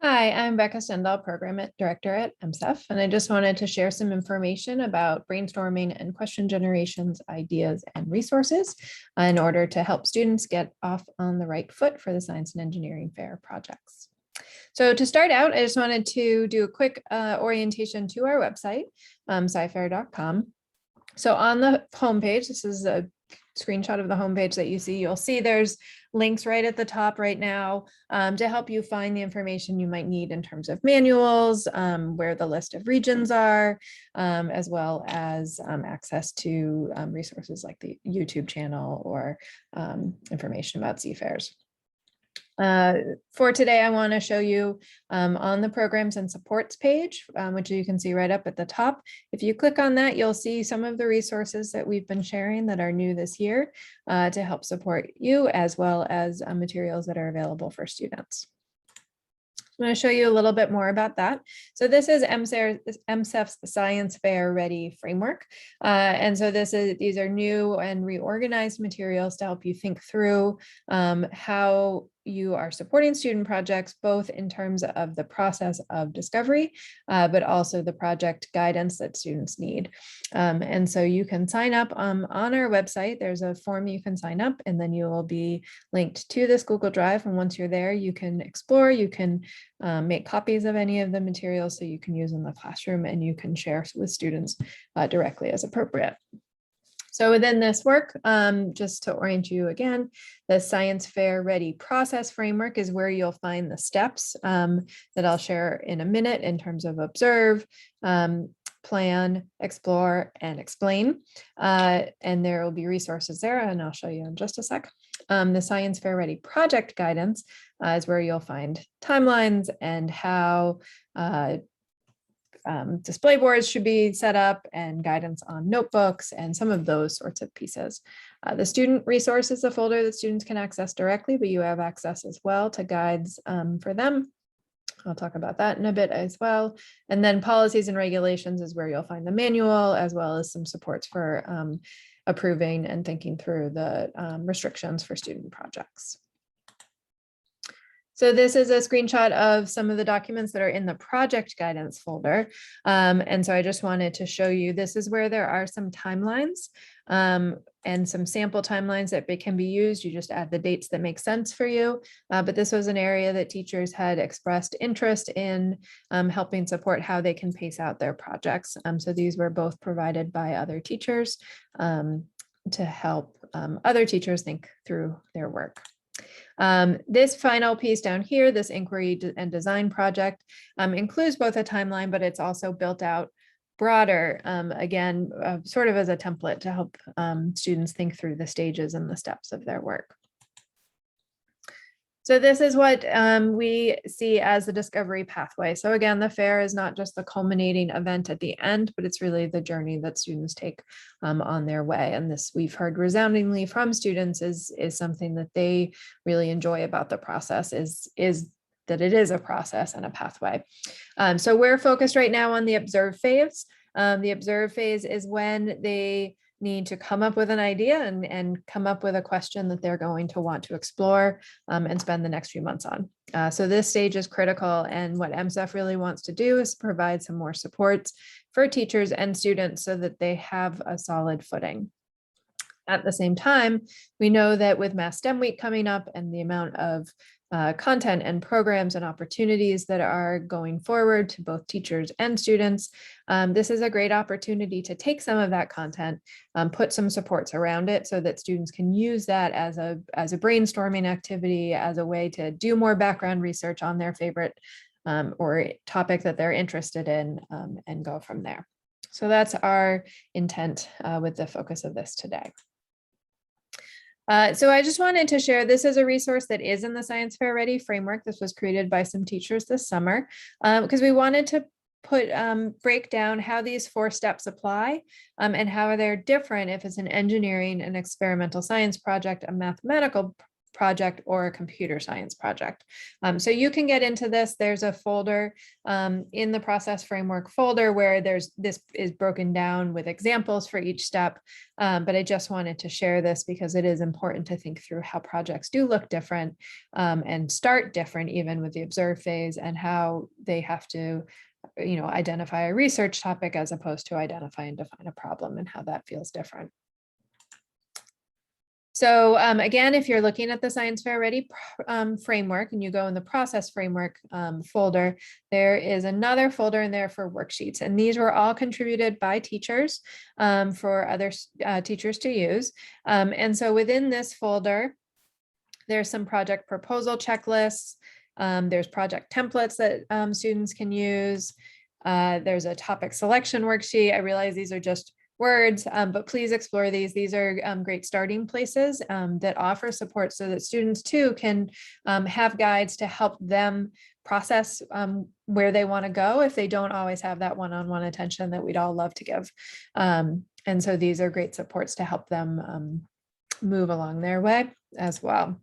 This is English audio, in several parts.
Hi, I'm Becca Stendal, Director at MSEF, and I just wanted to share some information about brainstorming and question generations, ideas, and resources in order to help students get off on the right foot for the Science and Engineering Fair projects. So to start out, I just wanted to do a quick orientation to our website, scifair.com. So on the homepage, this is a screenshot of the homepage that you see. You'll see there's links right at the top right now to help you find the information you might need in terms of manuals, where the list of regions are, as well as access to resources like the YouTube channel or information about seafairs. For today, I want to show you on the programs and supports page, which you can see right up at the top. If you click on that, you'll see some of the resources that we've been sharing that are new this year to help support you, as well as materials that are available for students. I'm going to show you a little bit more about that. So this is MSEF's Science Fair Ready framework. And so these are new and reorganized materials to help you think through how you are supporting student projects, both in terms of the process of discovery, but also the project guidance that students need. And so you can sign up on our website. There's a form you can sign up, and then you will be linked to this Google Drive. And once you're there, you can explore, you can make copies of any of the materials so you can use in the classroom, and you can share with students directly as appropriate. So within this work, just to orient you again, the Science Fair Ready process framework is where you'll find the steps that I'll share in a minute in terms of observe, plan, explore, and explain. And there will be resources there, and I'll show you in just a sec. The Science Fair Ready project guidance is where you'll find timelines and how display boards should be set up and guidance on notebooks and some of those sorts of pieces. The student resource is a folder that students can access directly, but you have access as well to guides for them. I'll talk about that in a bit as well. And then policies and regulations is where you'll find the manual, as well as some supports for approving and thinking through the restrictions for student projects. So this is a screenshot of some of the documents that are in the project guidance folder. And so I just wanted to show you, this is where there are some timelines and some sample timelines that can be used. You just add the dates that make sense for you. But this was an area that teachers had expressed interest in helping support how they can pace out their projects. So these were both provided by other teachers to help other teachers think through their work. This final piece down here, this inquiry and design project, includes both a timeline, but it's also built out broader, again, sort of as a template to help students think through the stages and the steps of their work. So this is what we see as the discovery pathway. So again, the fair is not just the culminating event at the end, but it's really the journey that students take on their way. And this, we've heard resoundingly from students, is something that they really enjoy about the process, is that it is a process and a pathway. So we're focused right now on the observe phase. The observe phase is when they need to come up with an idea and come up with a question that they're going to want to explore and spend the next few months on. So this stage is critical, and what MSEF really wants to do is provide some more supports for teachers and students so that they have a solid footing. At the same time, we know that with Mass STEM Week coming up and the amount of content and programs and opportunities that are going forward to both teachers and students, this is a great opportunity to take some of that content, put some supports around it so that students can use that as a brainstorming activity, as a way to do more background research on their favorite or topic that they're interested in, and go from there. So that's our intent with the focus of this today. So I just wanted to share, this is a resource that is in the Science Fair Ready framework. This was created by some teachers this summer because we wanted to break down how these 4 steps apply and how they're different if it's an engineering, an experimental science project, a mathematical project or a computer science project. So you can get into this. There's a folder in the process framework folder where this is broken down with examples for each step. But I just wanted to share this because it is important to think through how projects do look different and start different even with the observe phase, and how they have to identify a research topic as opposed to identify and define a problem, and how that feels different. So again, if you're looking at the Science Fair Ready framework and you go in the process framework folder, there is another folder in there for worksheets. And these were all contributed by teachers for other teachers to use. And so within this folder, there's some project proposal checklists. There's project templates that students can use. There's a topic selection worksheet. I realize these are just words, but please explore these. These are great starting places that offer support so that students too can have guides to help them process where they want to go if they don't always have that one-on-one attention that we'd all love to give. And so these are great supports to help them move along their way as well.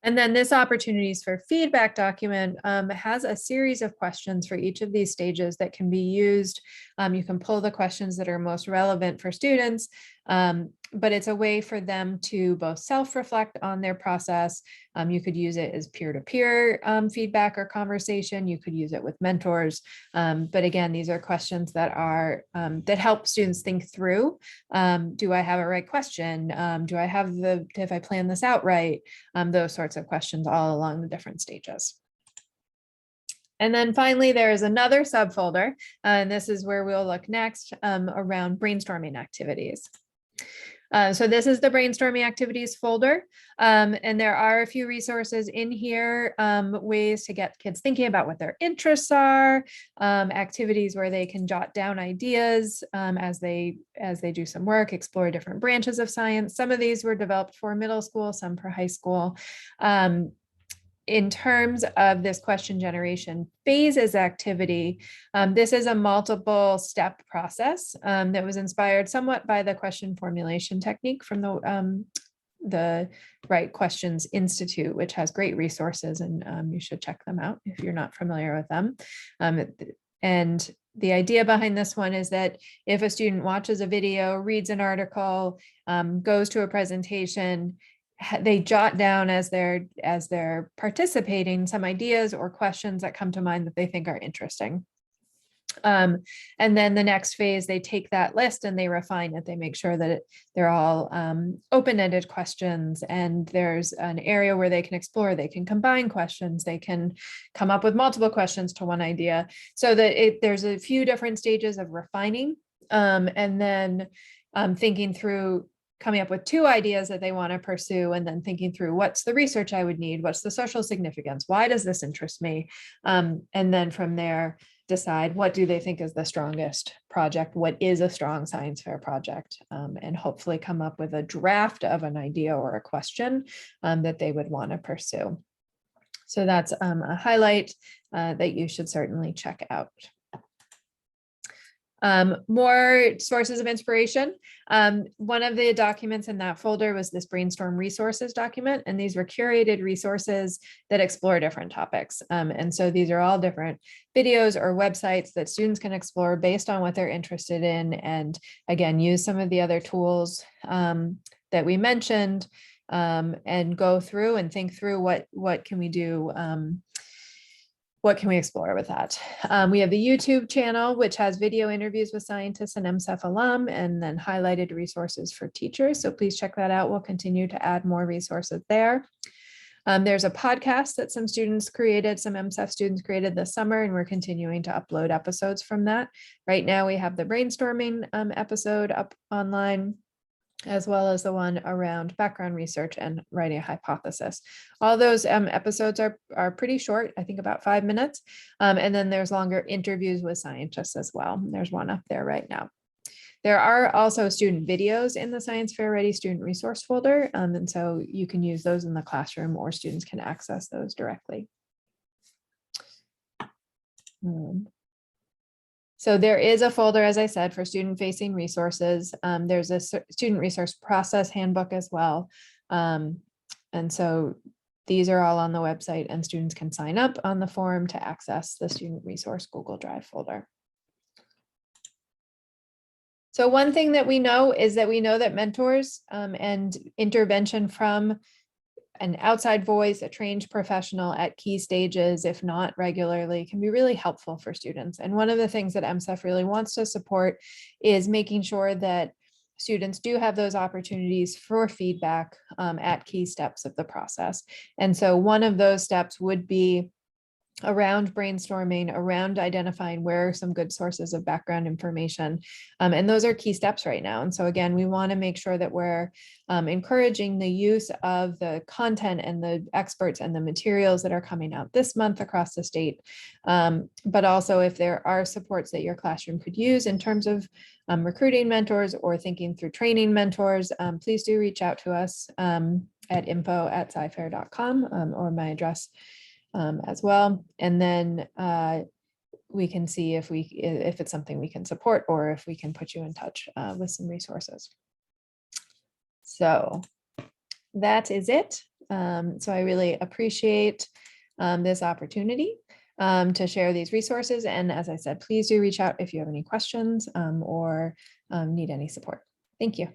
And then this opportunities for feedback document has a series of questions for each of these stages that can be used. You can pull the questions that are most relevant for students, but it's a way for them to both self-reflect on their process. You could use it as peer-to-peer feedback or conversation. You could use it with mentors. But again, these are questions that are that help students think through. Do I have a right question? Do I have if I plan this out right? Those sorts of questions all along the different stages. And then finally, there is another subfolder, and this is where we'll look next around brainstorming activities. So this is the brainstorming activities folder, and there are a few resources in here, ways to get kids thinking about what their interests are, activities where they can jot down ideas as they do some work, explore different branches of science. Some of these were developed for middle school, some for high school. In terms of this question generation phases activity, this is a multiple step process that was inspired somewhat by the question formulation technique from the Right Questions Institute, which has great resources, and you should check them out if you're not familiar with them. And the idea behind this one is that if a student watches a video, reads an article, goes to a presentation, they jot down as they're participating some ideas or questions that come to mind that they think are interesting. And then the next phase, they take that list and they refine it. They make sure that they're all open-ended questions, and there's an area where they can explore. They can combine questions. They can come up with multiple questions to one idea, so that there's a few different stages of refining, and then thinking through, coming up with two ideas that they want to pursue, and then thinking through what's the research I would need, what's the social significance, why does this interest me, and then from there decide what do they think is the strongest project, what is a strong science fair project, and hopefully come up with a draft of an idea or a question that they would want to pursue. So that's a highlight that you should certainly check out. More sources of inspiration. One of the documents in that folder was this Brainstorm Resources document, and these were curated resources that explore different topics. And so these are all different videos or websites that students can explore based on what they're interested in, and again, use some of the other tools that we mentioned, and go through and think through what can we do, what can we explore with that? We have the YouTube channel, which has video interviews with scientists and MSEF alum, and then highlighted resources for teachers. So please check that out. We'll continue to add more resources there. There's a podcast that some students created, some MSEF students created this summer, and we're continuing to upload episodes from that. Right now we have the brainstorming episode up online, as well as the one around background research and writing a hypothesis. All those episodes are pretty short, I think about 5 minutes. And then there's longer interviews with scientists as well. There's one up there right now. There are also student videos in the Science Fair Ready student resource folder. And so you can use those in the classroom, or students can access those directly. So there is a folder, as I said, for student-facing resources. There's a student resource process handbook as well. And so these are all on the website, and students can sign up on the form to access the student resource Google Drive folder. So one thing that we know is that mentors and intervention from an outside voice, a trained professional at key stages, if not regularly, can be really helpful for students. And one of the things that MSEF really wants to support is making sure that students do have those opportunities for feedback at key steps of the process. And so one of those steps would be around brainstorming, around identifying where are some good sources of background information. And those are key steps right now. And so again, we want to make sure that we're encouraging the use of the content and the experts and the materials that are coming out this month across the state. But also if there are supports that your classroom could use in terms of recruiting mentors or thinking through training mentors, please do reach out to us at info@scifair.com or my address as well. And then we can see if it's something we can support or if we can put you in touch with some resources. So that is it. So I really appreciate this opportunity to share these resources. And as I said, please do reach out if you have any questions or need any support. Thank you.